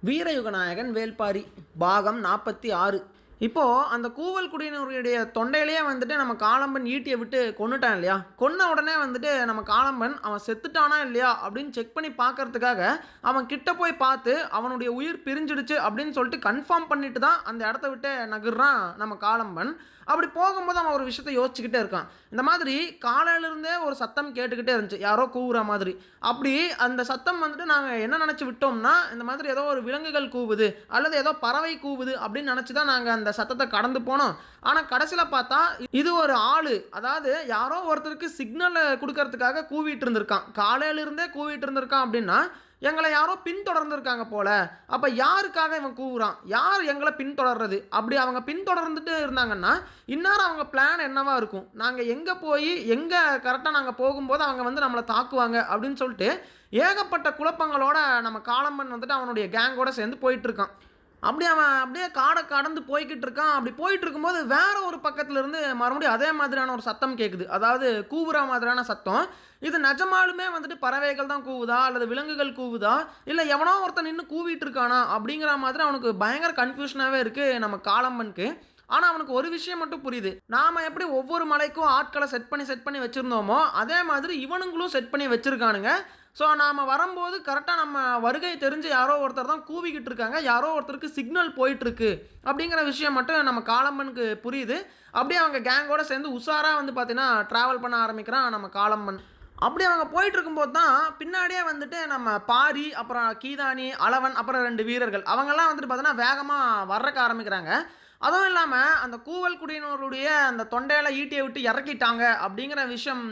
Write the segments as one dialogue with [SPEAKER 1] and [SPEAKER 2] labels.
[SPEAKER 1] வீரயுகநாயகன் வேள்பாரி பாகம் 46. இப்போது அந்த கூவல் குடியினருடைய தொண்டையிலேயே வந்துட்டு நம்ம காலம்பன் ஈட்டியை விட்டு கொண்டுட்டான் இல்லையா. கொன்ன உடனே வந்துட்டு நம்ம காலம்பன் அவன் செத்துட்டானா இல்லையா அப்படின்னு செக் பண்ணி பார்க்கறதுக்காக அவன் கிட்ட போய் பார்த்து அவனுடைய உயிர் பிரிஞ்சிடுச்சு அப்படின்னு சொல்லிட்டு கன்ஃபார்ம் பண்ணிட்டு தான் அந்த இடத்த விட்டு நகர்றான் நம்ம காலம்பன். அப்படி போகும்போது அவன் ஒரு விஷயத்த யோசிச்சுக்கிட்டே இருக்கான். இந்த மாதிரி காலையிலிருந்தே ஒரு சத்தம் கேட்டுக்கிட்டே இருந்துச்சு, யாரோ கூவுற மாதிரி. அப்படி அந்த சத்தம் வந்துட்டு நாங்கள் என்ன நினச்சி விட்டோம்னா, இந்த மாதிரி ஏதோ ஒரு விலங்குகள் கூவுது அல்லது ஏதோ பறவை கூவுது அப்படின்னு நினச்சி தான் நாங்கள் அந்த சத்தத்தை கடந்து போனோம். ஆனால் கடைசியில் பார்த்தா இது ஒரு ஆள், அதாவது யாரோ ஒருத்தருக்கு சிக்னல் கொடுக்கறதுக்காக கூவிட்டு இருந்திருக்கான். காலையிலிருந்தே கூவிட்டு இருந்திருக்கான் அப்படின்னா எங்களை யாரோ பின்தொடர்ந்துருக்காங்க போல. அப்போ யாருக்காக இவன் கூவுறான், யார் எங்களை பின்தொடர்றது? அப்படி அவங்க பின்தொடர்ந்துட்டு இருந்தாங்கன்னா இந்நேரம் அவங்க பிளான் என்னவா இருக்கும்? நாங்கள் எங்கே போய் எங்கே கரெக்டாக நாங்கள் போகும்போது அவங்க வந்து நம்மளை தாக்குவாங்க அப்படின்னு சொல்லிட்டு ஏகப்பட்ட குழப்பங்களோட நம்ம காலம்பன் வந்துட்டு அவனுடைய கேங்கோட சேர்ந்து போயிட்டுருக்கான். அப்படி அவன் அப்படியே காடை கடந்து போய்கிட்டு இருக்கான். அப்படி போயிட்டு இருக்கும்போது வேற ஒரு பக்கத்துல இருந்து மறுபடியும் அதே மாதிரியான ஒரு சத்தம் கேட்குது. அதாவது கூவுற மாதிரியான சத்தம். இது நிஜமாலுமே வந்துட்டு பறவைகள் தான் கூவுதா அல்லது விலங்குகள் கூவுதா இல்லை எவனோ ஒருத்தன் நின்று கூவிட்டு இருக்கானா அப்படிங்கிற மாதிரி அவனுக்கு பயங்கர கன்ஃபியூஷனாகவே இருக்குது நம்ம காலம்பனுக்கு. ஆனால் அவனுக்கு ஒரு விஷயம் மட்டும் புரியுது. நாம் எப்படி ஒவ்வொரு மலைக்கும் ஆட்களை செட் பண்ணி வச்சுருந்தோமோ அதே மாதிரி இவனுங்களும் செட் பண்ணி வச்சுருக்கானுங்க. ஸோ நாம் வரும்போது கரெக்டாக நம்ம வருகை தெரிஞ்சு யாரோ ஒருத்தர் தான் கூவிக்கிட்டு இருக்காங்க, யாரோ ஒருத்தருக்கு சிக்னல் போயிட்டுருக்கு அப்படிங்கிற விஷயம் மட்டும் நம்ம காலம்பனுக்கு புரியுது. அப்படியே அவங்க கேங்கோடு சேர்ந்து உஷாராக வந்து பார்த்தீங்கன்னா ட்ராவல் பண்ண ஆரம்பிக்கிறான் நம்ம காலம்பன். அப்படி அவங்க போயிட்டு இருக்கும்போது தான் பின்னாடியே வந்துட்டு நம்ம பாரி, அப்புறம் கீதானி, அளவன், அப்புறம் 2 வீரர்கள் அவங்கெல்லாம் வந்துட்டு பார்த்தீங்கன்னா வேகமாக வர்றக்க ஆரம்பிக்கிறாங்க. அதுவும் இல்லாமல் அந்த கூவல் குடியினருடைய அந்த தொண்டையில் ஈட்டியை விட்டு இறக்கிட்டாங்க அப்படிங்கிற விஷயம்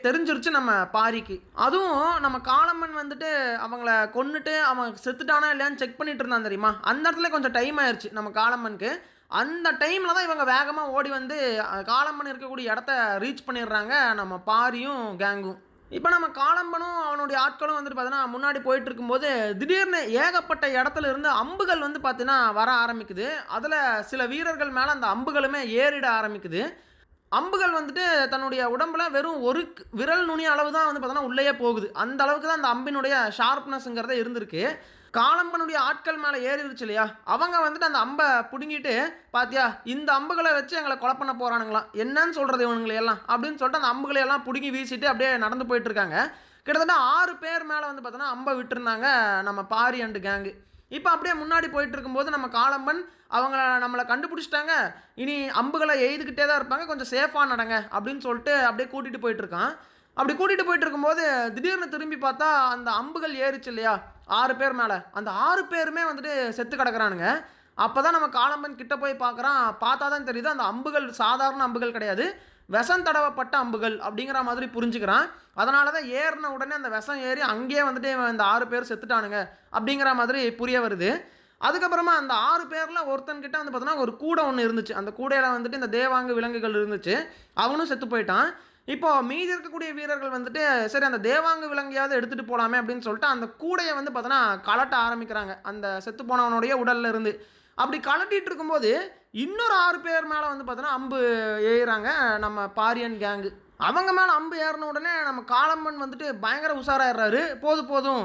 [SPEAKER 1] தெரிஞ்சிருச்சு நம்ம பாரிக்கு. அதுவும் நம்ம காலம்மன் வந்துட்டு அவங்கள கொன்னுட்டு அவன் செத்துட்டானா இல்லையான்னு செக் பண்ணிட்டு இருந்தான் தெரியுமா. அந்த இடத்துல கொஞ்சம் டைம் ஆயிடுச்சு நம்ம காலம்மனுக்கு. அந்த டைமில் தான் இவங்க வேகமாக ஓடி வந்து காலம்மன் இருக்கக்கூடிய இடத்த ரீச் பண்ணிடுறாங்க நம்ம பாரியும் கேங்கும். இப்போ நம்ம காலம்பனும் அவனுடைய ஆட்களும் வந்துட்டு பார்த்தீங்கன்னா முன்னாடி போயிட்டு இருக்கும்போது திடீர்னு ஏகப்பட்ட இடத்துல இருந்து அம்புகள் வந்து பார்த்தீங்கன்னா வர ஆரம்பிக்குது. அதில் சில வீரர்கள் மேலே அந்த அம்புகளுமே ஏறிட ஆரம்பிக்குது. அம்புகள் வந்துட்டு தன்னுடைய உடம்புல வெறும் ஒரு விரல் நுனி அளவு தான் வந்து பார்த்தோன்னா உள்ளேயே போகுது. அந்த அளவுக்கு தான் அந்த அம்பினுடைய ஷார்ப்னஸ்ங்கிறத இருந்திருக்கு. காலம்பனுடைய ஆட்கள் மேலே ஏறிடுச்சு இல்லையா, அவங்க வந்துட்டு அந்த அம்பை பிடுங்கிட்டு பாத்தியா இந்த அம்புகளை வச்சு எங்களை கொலை பண்ண போகிறானுங்களாம், என்னன்னு சொல்கிறது இவனுங்களையெல்லாம் அப்படின்னு சொல்லிட்டு அந்த அம்புகளையெல்லாம் பிடுங்கி வீசிட்டு அப்படியே நடந்து போயிட்டுருக்காங்க. கிட்டத்தட்ட 6 பேர் மேலே வந்து பார்த்தோன்னா அம்பை விட்டுருந்தாங்க நம்ம பாரி அண்டு கேங்கு. இப்போ அப்படியே முன்னாடி போயிட்டு இருக்கும்போது நம்ம காலம்பன் நம்மளை கண்டுபிடிச்சிட்டாங்க, இனி அம்புகளை எய்துக்கிட்டே தான் இருப்பாங்க, கொஞ்சம் சேஃபாக நடங்க அப்படின்னு சொல்லிட்டு அப்படியே கூட்டிகிட்டு போயிட்டுருக்கான். அப்படி கூட்டிகிட்டு போயிட்டு இருக்கும்போது திடீர்னு திரும்பி பார்த்தா அந்த அம்புகள் ஏறிச்சு இல்லையா 6 பேர் மேலே, அந்த 6 பேருமே வந்துட்டு செத்து கிடக்குறானுங்க. அப்போ தான் நம்ம காலம்பன் கிட்ட போய் பார்க்குறான். பார்த்தா தான் தெரியுது அந்த அம்புகள் சாதாரண அம்புகள் கிடையாது, விஷம் தடவப்பட்ட அம்புகள் அப்படிங்கிற மாதிரி புரிஞ்சுக்கிறான். அதனால தான் ஏறின உடனே அந்த விஷம் ஏறி அங்கேயே வந்துட்டு இந்த 6 பேர் செத்துட்டானுங்க அப்படிங்கிற மாதிரி புரிய வருது. அதுக்கப்புறமா அந்த 6 பேரில் ஒருத்தன்கிட்ட வந்து பார்த்தோன்னா ஒரு கூடை ஒன்று இருந்துச்சு. அந்த கூடையில் வந்துட்டு இந்த தேவாங்கு விலங்குகள் இருந்துச்சு, அவனும் செத்து போயிட்டான். இப்போ மீதி இருக்கக்கூடிய வீரர்கள் வந்துட்டு சரி அந்த தேவாங்கு விலங்கையாவது எடுத்துகிட்டு போகலாமே அப்படின்னு சொல்லிட்டு அந்த கூடையை வந்து பார்த்தோன்னா கலட்ட ஆரம்பிக்கிறாங்க அந்த செத்து போனவனுடைய உடல்ல இருந்து. அப்படி கலட்டிகிட்டு இருக்கும்போது இன்னொரு 6 பேர் மேலே வந்து பார்த்தோன்னா அம்பு ஏறுறாங்க நம்ம பாரியன் கேங்கு. அவங்க மேலே அம்பு ஏறின உடனே நம்ம காலம்பன் வந்துட்டு பயங்கர உஷாராயிடுறாரு. போதும்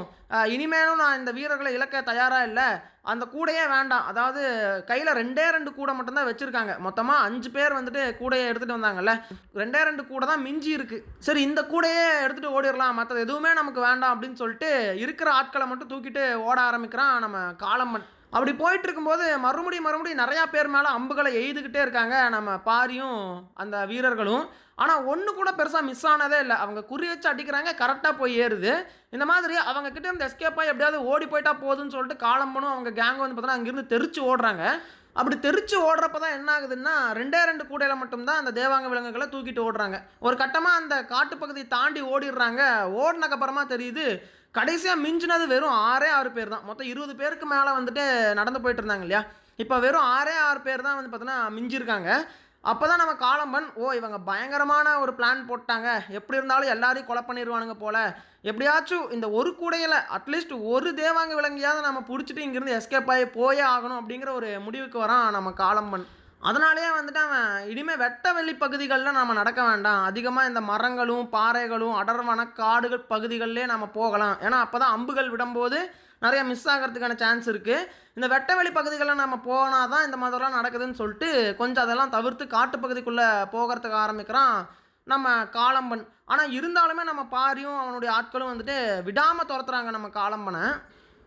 [SPEAKER 1] இனிமேலும் நான் இந்த வீரர்களை இழக்க தயாராக இல்லை, அந்த கூடையே வேண்டாம். அதாவது கையில் 2 கூடை மட்டும்தான் வச்சுருக்காங்க, மொத்தமாக 5 பேர் வந்துட்டு கூடையை எடுத்துகிட்டு வந்தாங்கல்ல, 2 கூடை தான் மிஞ்சி இருக்குது. சரி இந்த கூடையே எடுத்துகிட்டு ஓடிடலாம், மற்றது எதுவுமே நமக்கு வேண்டாம் அப்படின்னு சொல்லிட்டு இருக்கிற ஆட்களை மட்டும் தூக்கிட்டு ஓட ஆரம்பிக்கிறான் நம்ம காலம்பன். அப்படி போயிட்டு இருக்கும்போது மறுபடியும் நிறையா பேர் மேலே அம்புகளை எய்துக்கிட்டே இருக்காங்க நம்ம பாரியும் அந்த வீரர்களும். ஆனால் ஒன்று கூட பெருசாக மிஸ் ஆனதே இல்லை, அவங்க குறி வச்சு அடிக்கிறாங்க, கரெக்டாக போய் ஏறுது. இந்த மாதிரி அவங்க கிட்ட இருந்து எஸ்கேப் ஆகி எப்படியாவது ஓடி போயிட்டா போதுன்னு சொல்லிட்டு காலம்பனும் அவங்க கேங்கும் வந்து பார்த்தோன்னா அங்கேருந்து தெரிச்சு ஓடுறாங்க. அப்படி தெரிச்சு ஓடுறப்ப தான் என்ன ஆகுதுன்னா 2 கூடையில் மட்டும்தான் அந்த தேவாங்க விலங்குகளை தூக்கிட்டு ஓடுறாங்க. ஒரு கட்டமாக அந்த காட்டுப்பகுதியை தாண்டி ஓடிடுறாங்க. ஓடினக்கப்புறமா தெரியுது கடைசியாக மிஞ்சினது வெறும் 6 பேர் தான். மொத்தம் 20 பேருக்கு மேலே வந்துட்டு நடந்து போயிட்டு இருந்தாங்க இல்லையா, இப்போ வெறும் 6 பேர் தான் வந்து பார்த்தோன்னா மிஞ்சிருக்காங்க. அப்போ தான் நம்ம காலம்பன் இவங்க பயங்கரமான ஒரு பிளான் போட்டாங்க, எப்படி இருந்தாலும் எல்லாரையும் கொலை பண்ணிடுவானுங்க போல், எப்படியாச்சும் இந்த ஒரு கூடையில் அட்லீஸ்ட் ஒரு தேவாங்க விலங்கையாவது நம்ம பிடிச்சிட்டு இங்கேருந்து எஸ்கேப் ஆகி போயே ஆகணும் அப்படிங்கிற ஒரு முடிவுக்கு வரான் நம்ம காலம்பன். அதனாலேயே வந்துட்டு அவன் இனிமேல் வெட்ட வெளி பகுதிகளில் நம்ம நடக்க வேண்டாம், அதிகமாக இந்த மரங்களும் பாறைகளும் அடர்வன காடுகள் பகுதிகளிலே நம்ம போகலாம், ஏன்னா அப்போ தான் அம்புகள் விடும்போது நிறைய மிஸ் ஆகிறதுக்கான சான்ஸ் இருக்குது. இந்த வெட்ட வெளி பகுதிகளில் நம்ம போனால் தான் இந்த மாதிரிலாம் நடக்குதுன்னு சொல்லிட்டு கொஞ்சம் அதெல்லாம் தவிர்த்து காட்டுப்பகுதிக்குள்ளே போகிறதுக்கு ஆரம்பிக்கிறான் நம்ம காளம்பன். ஆனால் இருந்தாலுமே நம்ம பாரியும் அவனுடைய ஆட்களும் வந்துட்டு விடாமல் துரத்துறாங்க நம்ம காளம்பனை.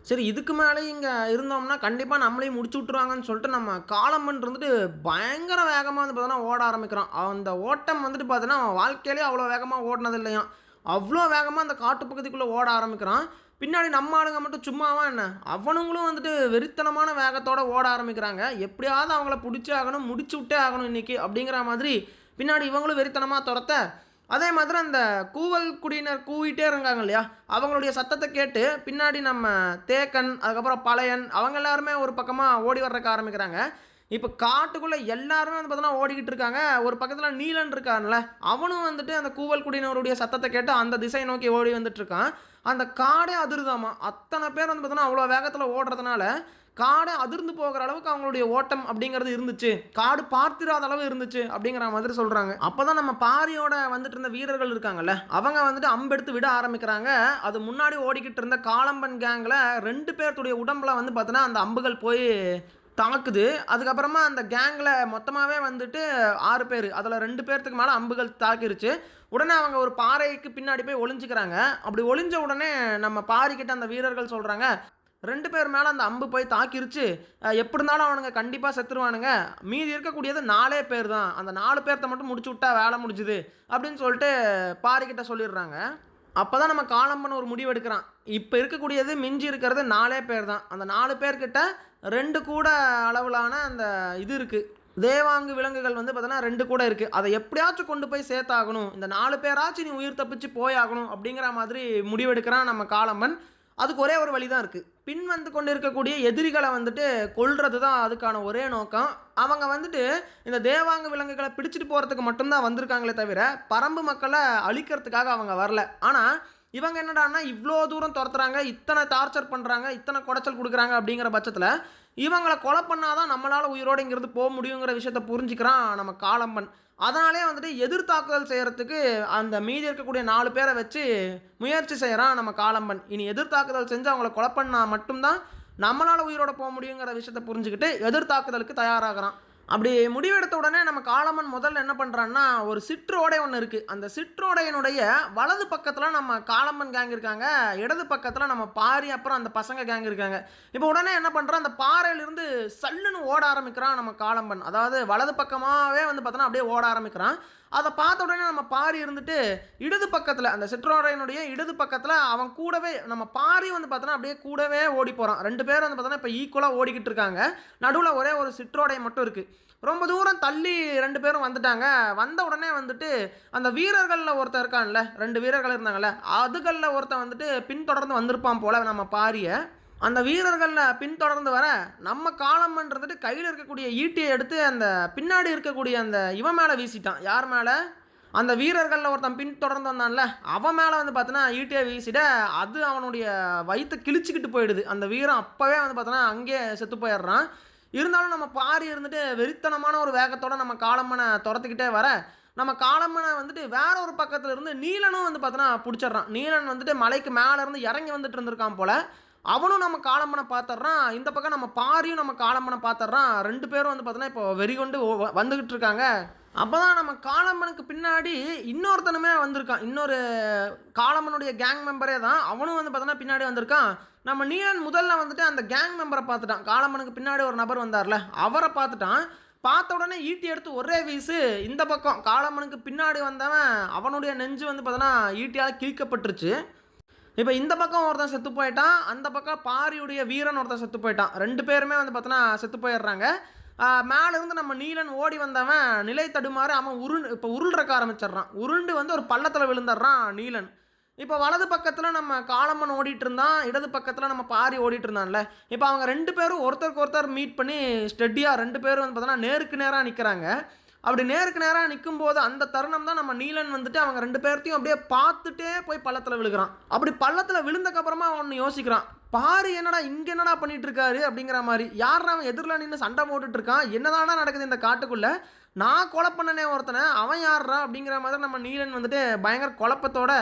[SPEAKER 1] சரி, இதுக்கு மேலே இங்கே இருந்தோம்னா கண்டிப்பாக நம்மளையும் முடிச்சு விட்ருவாங்கன்னு சொல்லிட்டு நம்ம காளம்பன் இருந்துட்டு பயங்கர வேகமாக வந்து பார்த்தோன்னா ஓட ஆரம்பிக்கிறான். அந்த ஓட்டம் வந்துட்டு பார்த்தோன்னா அவன் வாழ்க்கையிலே அவ்வளோ வேகமாக ஓடினது இல்லையாம். அவ்வளோ வேகமாக அந்த காட்டுப்பகுதிக்குள்ளே ஓட ஆரம்பிக்கிறான். பின்னாடி நம்ம ஆளுங்க மட்டும் சும்மாவா என்ன, அவனுங்களும் வந்துட்டு வெறித்தனமான வேகத்தோடு ஓட ஆரம்பிக்கிறாங்க. எப்படியாவது அவங்கள பிடிச்சே ஆகணும், முடிச்சு விட்டே ஆகணும் இன்றைக்கி அப்படிங்கிற மாதிரி பின்னாடி இவங்களும் வெறித்தனமாக துரத்த, அதே மாதிரி அந்த கூவல் குடியினர் கூவிட்டே இருக்காங்க இல்லையா, அவங்களுடைய சத்தத்தை கேட்டு பின்னாடி நம்ம தேக்கன், அதுக்கப்புறம் பழையன், அவங்க எல்லாருமே ஒரு பக்கமாக ஓடி வர்றதுக்கு ஆரம்பிக்கிறாங்க. இப்போ காட்டுக்குள்ளே எல்லாருமே வந்து பார்த்தோன்னா ஓடிக்கிட்டு இருக்காங்க. ஒரு பக்கத்தில் நீலன் இருக்கான்ல, அவனும் வந்துட்டு அந்த கூவல் குடியினருடைய சத்தத்தை கேட்டு அந்த திசை நோக்கி ஓடி வந்துட்டுருக்கான். அந்த காடே அதிருதாமா. அத்தனை பேர் வந்து பார்த்தோன்னா அவ்வளோ வேகத்தில் ஓடுறதுனால காடை அதிர்ந்து போகிற அளவுக்கு அவங்களுடைய ஓட்டம் அப்படிங்கிறது இருந்துச்சு. காடு பார்த்திராத அளவு இருந்துச்சு அப்படிங்கிற மாதிரி சொல்கிறாங்க. அப்போ தான் நம்ம பாரியோட வந்துட்டு இருந்த வீரர்கள் இருக்காங்கல்ல, அவங்க வந்துட்டு அம்பெடுத்து விட ஆரம்பிக்கிறாங்க. அது முன்னாடி ஓடிக்கிட்டு இருந்த காளம்பன் கேங்கில் 2 பேர்த்துடைய உடம்புல வந்து பார்த்தோன்னா அந்த அம்புகள் போய் தாக்குது. அதுக்கப்புறமா அந்த கேங்கில் மொத்தமாகவே வந்துட்டு 6 பேர், அதில் 2 பேர்த்துக்கு மேலே அம்புகள் தாக்கிருச்சு. உடனே அவங்க ஒரு பாறைக்கு பின்னாடி போய் ஒளிஞ்சிக்கிறாங்க. அப்படி ஒளிஞ்ச உடனே நம்ம பாரிக்கிட்ட அந்த வீரர்கள் சொல்கிறாங்க, 2 பேர் மேலே அந்த அம்பு போய் தாக்கிருச்சு, எப்படி இருந்தாலும் அவனுங்க கண்டிப்பாக செத்துருவானுங்க, மீதி இருக்கக்கூடியது 4 பேர் தான், அந்த 4 பேர்த்த மட்டும் முடிச்சு விட்டா வேலை முடிஞ்சுது அப்படின்னு சொல்லிட்டு பாரிக்கிட்ட சொல்லிடுறாங்க. அப்போ தான் நம்ம காளம்பன் ஒரு முடிவு எடுக்கிறான். இப்போ இருக்கக்கூடியது மிஞ்சி இருக்கிறது 4 பேர் தான். அந்த 4 பேர்கிட்ட 2 கூட அளவிலான அந்த இது இருக்குது, தேவாங்கு விலங்குகள் வந்து பார்த்தோன்னா 2 கூட இருக்குது. அதை எப்படியாச்சும் கொண்டு போய் சேர்த்தாகணும், இந்த 4 பேராச்சும் நீ உயிர் தப்பிச்சு போயாகணும் அப்படிங்கிற மாதிரி முடிவெடுக்கிறான் நம்ம காளம்பன். அதுக்கு ஒரே ஒரு வழி தான் இருக்குது, பின் வந்து கொண்டு இருக்கக்கூடிய எதிரிகளை வந்துட்டு கொல்றது தான் அதுக்கான ஒரே நோக்கம். அவங்க வந்துட்டு இந்த தேவாங்க விலங்குகளை பிடிச்சிட்டு போகிறதுக்கு மட்டும்தான் வந்திருக்காங்களே தவிர பரம்பு மக்களை அழிக்கிறதுக்காக அவங்க வரல. ஆனால் இவங்க என்னடான்னா இவ்வளோ தூரம் துரத்துறாங்க, இத்தனை டார்ச்சர் பண்ணுறாங்க, இத்தனை குடைச்சல் கொடுக்குறாங்க அப்படிங்கிற பட்சத்தில் இவங்களை கொலை பண்ணாதான் நம்மளால் உயிரோடு இங்கிருந்து போக முடியுங்கிற விஷயத்த புரிஞ்சுக்கிறான் நம்ம காளம்பன். அதனாலே வந்துட்டு எதிர்த்தாக்குதல் செய்கிறதுக்கு அந்த மீதி இருக்கக்கூடிய 4 பேரை வச்சு முயற்சி செய்கிறான் நம்ம காளம்பன். இனி எதிர்த்தாக்குதல் செஞ்சு அவங்கள கொலை பண்ணால் மட்டும்தான் நம்மளால் உயிரோட போக முடியுங்கிற விஷயத்தை புரிஞ்சுக்கிட்டு எதிர்த்தாக்குதலுக்கு தயாராகிறான். அப்படி முடிவெடுத்த உடனே நம்ம காளம்பன் முதல்ல என்ன பண்ணுறான்னா, ஒரு சிற்றோடை ஒன்று இருக்குது, அந்த சிற்றோடையினுடைய வலது பக்கத்தில் நம்ம காளம்பன் கேங் இருக்காங்க, இடது பக்கத்தில் நம்ம பாரி அப்புறம் அந்த பசங்க கேங் இருக்காங்க. இப்போ உடனே என்ன பண்ணுறான், அந்த பாறையிலிருந்து சல்லுன்னு ஓட ஆரம்பிக்கிறான் நம்ம காளம்பன். அதாவது வலது பக்கமாகவே வந்து பார்த்தோன்னா அப்படியே ஓட ஆரம்பிக்கிறான். அதை பார்த்த உடனே நம்ம பாரி இருந்துட்டு இடது பக்கத்தில், அந்த சிற்றோடையினுடைய இடது பக்கத்தில் அவன் கூடவே நம்ம பாரி வந்து பார்த்தோன்னா அப்படியே கூடவே ஓடி போகிறான். 2 பேர் வந்து பார்த்தோன்னா இப்போ ஈக்குவலாக ஓடிக்கிட்டு இருக்காங்க. நடுவில் ஒரே ஒரு சிற்றோடை மட்டும் இருக்குது. ரொம்ப தூரம் தள்ளி 2 பேரும் வந்துட்டாங்க. வந்த உடனே வந்துட்டு அந்த வீரர்களில் ஒருத்தன் இருக்கான்ல, 2 வீரர்கள் இருந்தாங்கல்ல, அதுகளில் ஒருத்தன் வந்துட்டு பின்தொடர்ந்து வந்திருப்பான் போல் நம்ம பாரியை. அந்த வீரர்களில் பின்தொடர்ந்து வர நம்ம காளம்பன் இருந்துட்டு கையில் இருக்கக்கூடிய ஈட்டியை எடுத்து அந்த பின்னாடி இருக்கக்கூடிய அந்த இவன் மேலே வீசிட்டான். யார் மேலே, அந்த வீரர்களில் ஒருத்தன் பின்தொடர்ந்து வந்தான்ல அவன் மேலே வந்து பார்த்தோன்னா ஈட்டியை வீசிட அது அவனுடைய வயிற்றை கிழிச்சிக்கிட்டு போயிடுது. அந்த வீரன் அப்போவே வந்து பார்த்தோன்னா அங்கேயே செத்து போயிடுறான். இருந்தாலும் நம்ம பாரி இருந்துட்டு வெறித்தனமான ஒரு வேகத்தோடு நம்ம காளம்பனை துரத்துக்கிட்டே வர நம்ம காளம்பனை வந்துட்டு வேற ஒரு பக்கத்தில் இருந்து நீலனும் வந்து பார்த்தோன்னா பிடிச்சிட்றான். நீலன் வந்துட்டு மலைக்கு மேலே இருந்து இறங்கி வந்துட்டு இருந்திருக்கான் போல், அவனும் நம்ம காளம்பனை பார்த்துட்றான். இந்த பக்கம் நம்ம பாரியும் நம்ம காளம்பனை பார்த்துட்றான். 2 பேரும் வந்து பார்த்தோன்னா இப்போ வெறி கொண்டு வந்துக்கிட்டு இருக்காங்க. அப்போ தான் நம்ம காளம்பனுக்கு பின்னாடி இன்னொருத்தனுமே வந்திருக்கான், இன்னொரு காளம்பனுடைய கேங் மெம்பரே தான், அவனும் வந்து பார்த்தோன்னா பின்னாடி வந்திருக்கான். நம்ம நீலன் முதல்ல வந்துட்டு அந்த கேங் மெம்பரை பார்த்துட்டான். காளம்பனுக்கு பின்னாடி ஒரு நபர் வந்தார்ல அவரை பார்த்துட்டான். பார்த்த உடனே ஈட்டி எடுத்து ஒரே வீசு இந்த பக்கம் காளம்பனுக்கு பின்னாடி வந்தவன் அவனுடைய நெஞ்சு வந்து பார்த்தோன்னா ஈட்டியால் கிழிக்கப்பட்டுருச்சு. இப்போ இந்த பக்கம் ஒருத்தன் செத்து போயிட்டான், அந்த பக்கம் பாரியுடைய வீரன் ஒருத்தன் செத்து போயிட்டான். 2 பேருமே வந்து பார்த்தோன்னா செத்து போயிடுறாங்க. மேலேருந்து நம்ம நீலன் ஓடி வந்தவன் நிலை தடுமாறு அவன் இப்போ உருள்றக்க ஆரம்பிச்சிட்றான். உருண்டு வந்து ஒரு பள்ளத்தில் விழுந்துடுறான் நீலன். இப்போ வலது பக்கத்தில் நம்ம காளம்பன் ஓடிட்டு இருந்தான், இடது பக்கத்தில் நம்ம பாரி ஓடிட்டு இருந்தான்ல. இப்போ அவங்க 2 பேரும் ஒருத்தருக்கு ஒருத்தர் மீட் பண்ணி ஸ்டெடியாக 2 பேரும் வந்து பார்த்தோன்னா நேருக்கு நேராக நிற்கிறாங்க. அப்படி நேருக்கு நேராக நிற்கும்போது அந்த தருணம் தான் நம்ம நீலன் வந்துட்டு அவங்க 2 பேர்த்தையும் அப்படியே பார்த்துட்டே போய் பள்ளத்தில் விழுகிறான். அப்படி பள்ளத்தில் விழுந்தக்கப்புறமா அவன் யோசிக்கிறான், பாரு என்னடா இங்க என்னடா பண்ணிட்டு இருக்காரு அப்படிங்கிற மாதிரி. யார்ரா அவன் எதிரில் நின்று சண்டை போட்டுட்டு இருக்கான், என்னதானா நடக்குது இந்த காட்டுக்குள்ள, நான் கொலை பண்ணனே ஒருத்தனை, அவன் யார்ரா அப்படிங்கிற மாதிரி நம்ம நீலன் வந்துட்டு பயங்கர குழப்பத்தோட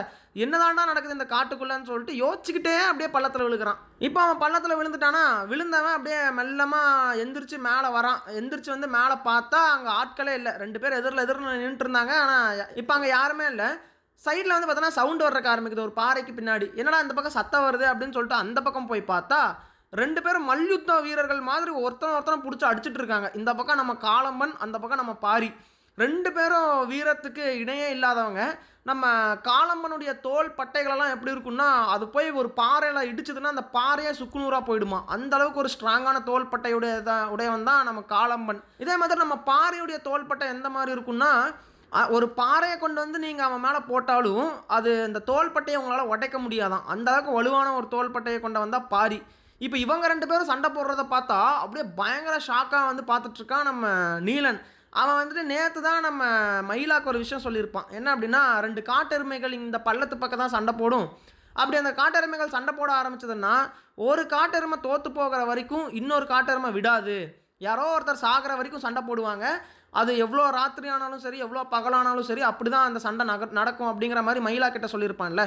[SPEAKER 1] என்னதாண்டா நடக்குது இந்த காட்டுக்குள்ளன்னு சொல்லிட்டு யோசிச்சுக்கிட்டே அப்படியே பள்ளத்தில் விழுகிறான். இப்போ அவன் பள்ளத்தில் விழுந்துட்டானா, விழுந்தவன் அப்படியே மெல்லமா எந்திரிச்சு மேலே வரான். எந்திரிச்சு வந்து மேலே பார்த்தா அங்கே ஆட்களே இல்லை. 2 பேர் எதிரில் நின்றுட்டு இருந்தாங்க. ஆனால் இப்போ அங்கே யாருமே இல்லை. சைடில் வந்து பார்த்தோன்னா சவுண்டு வர்றக்க ஆரம்பிக்குது ஒரு பாறைக்கு பின்னாடி. என்னடா இந்த பக்கம் சத்தம் வருது அப்படின்னு சொல்லிட்டு அந்த பக்கம் போய் பார்த்தா 2 பேரும் மல்யுத்த வீரர்கள் மாதிரி ஒருத்தனை பிடிச்சி அடிச்சுட்டு இருக்காங்க. இந்த பக்கம் நம்ம காளம்பன், அந்த பக்கம் நம்ம பாரி. 2 பேரும் வீரத்துக்கு இணையே இல்லாதவங்க. நம்ம காளம்பனுடைய தோல் பட்டைகளெல்லாம் எப்படி இருக்குன்னா, அது போய் ஒரு பாறையில் இடிச்சதுன்னா அந்த பாறையே சுக்குநூறாக போயிடுமா. அந்த அளவுக்கு ஒரு ஸ்ட்ராங்கான தோல் உடையவன் தான் நம்ம காளம்பன். இதே மாதிரி நம்ம பாறையுடைய தோள்பட்டை எந்த மாதிரி இருக்குன்னா, ஒரு பாறையை கொண்டு வந்து நீங்கள் அவன் மேலே போட்டாலும் அது இந்த தோள்பட்டையை உங்களால் உடைக்க முடியாதான். அந்த அளவுக்கு வலுவான ஒரு தோள்பட்டையை கொண்டு வந்தால் பாரி. இப்போ இவங்க 2 பேரும் சண்டை போடுறத பார்த்தா அப்படியே பயங்கர ஷாக்காக வந்து பார்த்துட்ருக்கான் நம்ம நீலன். அவன் வந்துட்டு நேற்று தான் நம்ம மயிலாக்கு ஒரு விஷயம் சொல்லியிருப்பான். என்ன அப்படின்னா, 2 காட்டெருமைகள் இந்த பள்ளத்து பக்கம் தான் சண்டை போடும். அப்படி அந்த காட்டெருமைகள் சண்டை போட ஆரம்பிச்சதுன்னா, ஒரு காட்டெருமை தோற்று போகிற வரைக்கும் இன்னொரு காட்டெருமை விடாது. யாரோ ஒருத்தர் சாகிற வரைக்கும் சண்டை போடுவாங்க. அது எவ்வளோ ராத்திரி ஆனாலும் சரி, எவ்வளோ பகலானாலும் சரி, அப்படி தான் அந்த சண்டை நடக்கும் அப்படிங்கிற மாதிரி மயிலா கிட்ட சொல்லியிருப்பான்ல.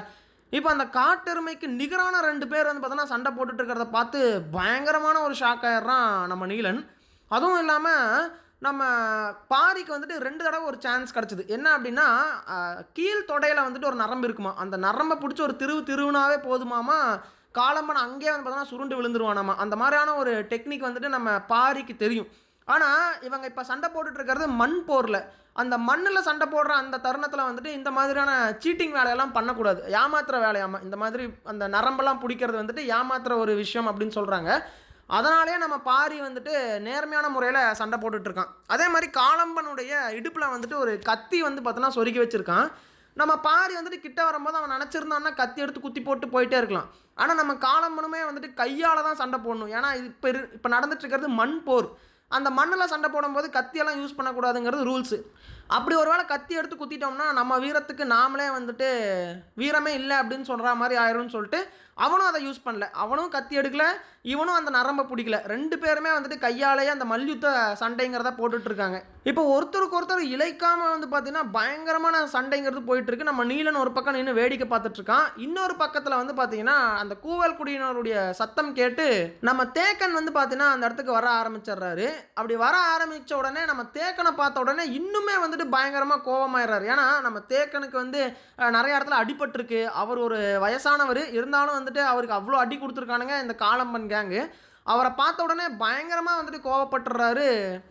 [SPEAKER 1] இப்போ அந்த காட்டெருமைக்கு நிகரான 2 பேர் வந்து பார்த்தோன்னா சண்டை போட்டுட்டு இருக்கிறத பார்த்து பயங்கரமான ஒரு ஷாக் ஆயிடுறான் நம்ம நீலன். அதுவும் இல்லாமல் நம்ம பாரிக்கு வந்துட்டு 2 தடவை ஒரு சான்ஸ் கிடச்சிது. என்ன அப்படின்னா, கீழ் தொடையில் வந்துட்டு ஒரு நரம்பு இருக்குமா. அந்த நரம்பை பிடிச்சி ஒரு திருவுனாவே போதுமாமா, காளம்பன் அங்கேயே வந்து பார்த்தோன்னா சுருண்டு விழுந்துருவானாமா. அந்த மாதிரியான ஒரு டெக்னிக் வந்துட்டு நம்ம பாரிக்கு தெரியும். ஆனால் இவங்க இப்போ சண்டை போட்டுட்டு இருக்கிறது மண் போரில். அந்த மண்ணில் சண்டை போடுற அந்த தருணத்தில் வந்துட்டு இந்த மாதிரியான சீட்டிங் வேலையெல்லாம் பண்ணக்கூடாது. ஏமாத்துற வேலையாமா. இந்த மாதிரி அந்த நரம்பெல்லாம் பிடிக்கிறது வந்துட்டு ஏமாத்துற ஒரு விஷயம் அப்படின்னு சொல்கிறாங்க. அதனாலே நம்ம பாரி வந்துட்டு நேர்மையான முறையில் சண்டை போட்டுட்ருக்கான். அதே மாதிரி காளம்பனுடைய இடுப்பில் வந்துட்டு ஒரு கத்தி வந்து பார்த்தோன்னா சொருகி வச்சுருக்கான். நம்ம பாரி வந்துட்டு கிட்ட வரும்போது அவன் நினச்சிருந்தான்னா கத்தி எடுத்து குத்தி போட்டு போயிட்டே இருக்கலாம். ஆனால் நம்ம காளம்பனுமே வந்துட்டு கையால் தான் சண்டை போடணும். ஏன்னா இது இப்போ நடந்துட்டு இருக்கிறது மண் போர். அந்த மண்ணில் சண்டை போடும்போது கத்தியெல்லாம் யூஸ் பண்ணக்கூடாதுங்கிறது ரூல்ஸு. அப்படி ஒரு வேளை கத்தி எடுத்து குத்திட்டோம்னா நம்ம வீரத்துக்கு நாமளே வந்துட்டு வீரமே இல்லை அப்படின்னு சொல்கிற மாதிரி ஆயிரும்னு சொல்லிட்டு அவனும் அதை யூஸ் பண்ணல. அவனும் கத்தி எடுக்கல, இவனும் அந்த நரம்பை பிடிக்கல. 2 பேருமே வந்துட்டு கையாலேயே அந்த மல்யுத்த சண்டைங்கிறத போட்டுட்ருக்காங்க. இப்போ ஒருத்தருக்கு ஒருத்தர் இழைக்காமல் வந்து பார்த்தீங்கன்னா பயங்கரமான சண்டைங்கிறது போயிட்டுருக்கு. நம்ம நீலன் ஒரு பக்கம் நின்று வேடிக்கை பார்த்துட்ருக்கான். இன்னொரு பக்கத்தில் வந்து பார்த்தீங்கன்னா அந்த கூவல் குடியினருடைய சத்தம் கேட்டு நம்ம தேக்கன் வந்து பார்த்தீங்கன்னா அந்த இடத்துக்கு வர ஆரம்பிச்சிடுறாரு. அப்படி வர ஆரம்பித்த உடனே நம்ம தேக்கனை பார்த்த உடனே இன்னுமே வந்துட்டு பயங்கரமாக கோபமாயிடுறாரு. ஏன்னா நம்ம தேக்கனுக்கு வந்து நிறைய இடத்துல அடிபட்டிருக்கு. அவர் ஒரு வயசானவர் இருந்தாலும் வந்துட்டு அவருக்கு அவ்வளோ அடி கொடுத்துருக்கானுங்க இந்த காளம்பன் கேங்கு. அவரை பார்த்த உடனே பயங்கரமாக வந்துட்டு கோவப்பட்டுறாரு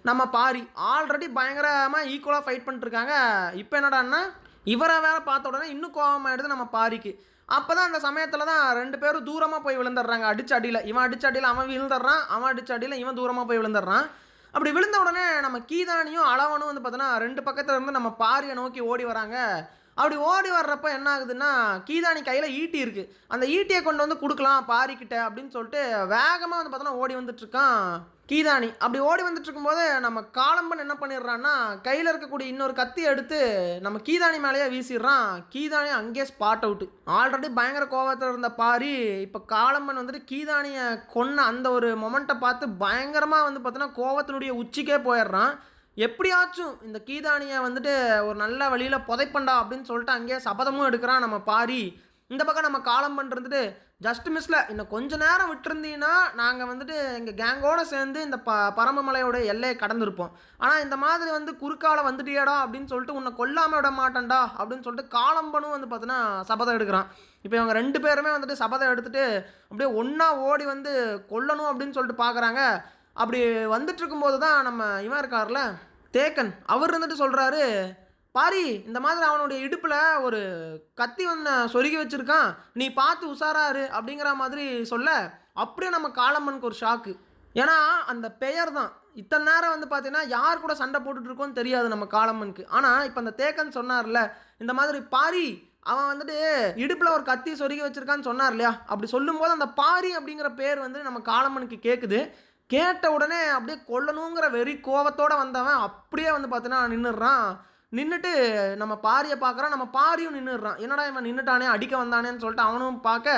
[SPEAKER 1] நம்ம பாரி. ஆல்ரெடி பயங்கரமாக ஈக்குவலாக ஃபைட் பண்ணிட்டுருக்காங்க. இப்போ என்னடான்னா இவரை வேற பார்த்த உடனே இன்னும் கோபமாயிடுது நம்ம பாரிக்கு. அப்போ தான் அந்த சமயத்தில் தான் 2 பேரும் தூரமாக போய் விழுந்துடுறாங்க. அடிச்ச அடியில் இவன் அடிச்ச அடியில் அவன் விழுந்துடுறான், அவன் அடிச்ச அடியில் இவன் தூரமாக போய் விழுந்துடுறான். அப்படி விழுந்த உடனே நம்ம கீதானியும் அளவனும் வந்து பார்த்தோன்னா 2 பக்கத்தில் இருந்து நம்ம பாரியை நோக்கி ஓடி வராங்க. அப்படி ஓடி வர்றப்ப என்ன ஆகுதுன்னா, கீதானி கையில் ஈட்டி இருக்குது. அந்த ஈட்டியை கொண்டு வந்து கொடுக்கலாம் பாரிக்கிட்ட அப்படின்னு சொல்லிட்டு வேகமாக வந்து பார்த்தோன்னா ஓடி வந்துட்டுருக்கான் கீதானி. அப்படி ஓடி வந்துட்டு இருக்கும்போது நம்ம காளம்பன் என்ன பண்ணிடுறான்னா, கையில் இருக்கக்கூடிய இன்னொரு கத்தி எடுத்து நம்ம கீதானி மேலேயே வீசிடுறான். கீதானி அங்கேயே ஸ்பாட் அவுட்டு. ஆல்ரெடி பயங்கர கோபத்தில் இருந்த பாரி இப்போ காளம்பன் வந்துட்டு கீதானியை கொன்ன அந்த ஒரு மொமெண்ட்டை பார்த்து பயங்கரமாக வந்து பார்த்தோன்னா கோபத்தினுடைய உச்சிக்கே போயிடுறான். எப்படியாச்சும் இந்த கீதானியை வந்துட்டு ஒரு நல்ல வழியில் புதைப்பண்டா அப்படின்னு சொல்லிட்டு அங்கேயே சபதமும் எடுக்கிறான் நம்ம பாரி. இந்த பக்கம் நம்ம காளம்பன் இருந்துட்டு ஜஸ்ட் மிஸ்ல இன்னும் கொஞ்ச நேரம் விட்டுருந்தீங்கன்னா நாங்கள் வந்துட்டு எங்கள் கேங்கோடு சேர்ந்து இந்த பரம்பமலையோட எல்லையை கடந்திருப்போம். ஆனால் இந்த மாதிரி வந்து குறுக்கால வந்துட்டியாடா அப்படின்னு சொல்லிட்டு உன்னை கொல்லாமல் விட மாட்டேன்டா அப்படின்னு சொல்லிட்டு காளம்பனும் வந்து பார்த்தோன்னா சபதம் எடுக்கிறான். இப்போ இவங்க 2 பேருமே வந்துட்டு சபதம் எடுத்துகிட்டு அப்படியே ஒன்றா ஓடி வந்து கொல்லணும் அப்படின்னு சொல்லிட்டு பார்க்குறாங்க. அப்படி வந்துட்டு இருக்கும்போது தான் நம்ம இவன் இருக்கார்ல தேக்கன், அவர் இருந்துட்டு சொல்கிறாரு, பாரி இந்த மாதிரி அவனுடைய இடுப்பில் ஒரு கத்தி ஒன்று சொருகி வச்சுருக்கான், நீ பார்த்து உஷாராரு அப்படிங்கிற மாதிரி சொல்ல அப்படியே நம்ம காளம்பனுக்கு ஒரு ஷாக்கு. ஏன்னா அந்த பெயர் தான் இத்தனை நேரம் வந்து பார்த்தீங்கன்னா யார் கூட சண்டை போட்டுட்ருக்கோன்னு தெரியாது நம்ம காளம்பனுக்கு. ஆனால் இப்போ அந்த தேக்கன் சொன்னார்ல இந்த மாதிரி பாரி அவன் வந்துட்டு இடுப்பில் ஒரு கத்தி சொருகி வச்சுருக்கான்னு சொன்னார் இல்லையா, அப்படி சொல்லும்போது அந்த பாரி அப்படிங்கிற பேர் வந்து நம்ம காளம்பனுக்கு கேட்குது. கேட்ட உடனே அப்படியே கொல்லணுங்கிற வெறி கோவத்தோடு வந்தவன் அப்படியே வந்து பார்த்தீங்கன்னா நின்றுடுறான். நின்றுட்டு நம்ம பாரியை பார்க்குறான். நம்ம பாரியும் நின்றுடுறான். என்னடா இவன் நின்றுட்டானே அடிக்க வந்தானேன்னு சொல்லிட்டு அவனும் பார்க்க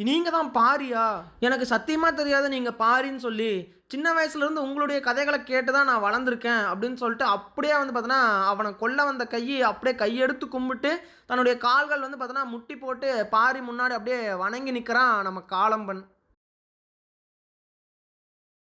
[SPEAKER 1] நீங்க தான் பாரியா? எனக்கு சத்தியமா தெரியாது நீங்க பாரின்னு சொல்லி. சின்ன வயசுலேருந்து உங்களுடைய கதைகள கேட்டு தான் நான் வளர்ந்துருக்கேன் அப்படின்னு சொல்லிட்டு, அப்படியே வந்து பார்த்தோன்னா, அவன கொல்ல வந்த அப்படியே கையெடுத்து கும்பிட்டு, தன்னுடைய கால்கள் வந்து பார்த்தோன்னா, முட்டி போட்டு பாரி முன்னாடி அப்படியே வணங்கி நிற்கிறான் நம்ம காளம்பன்.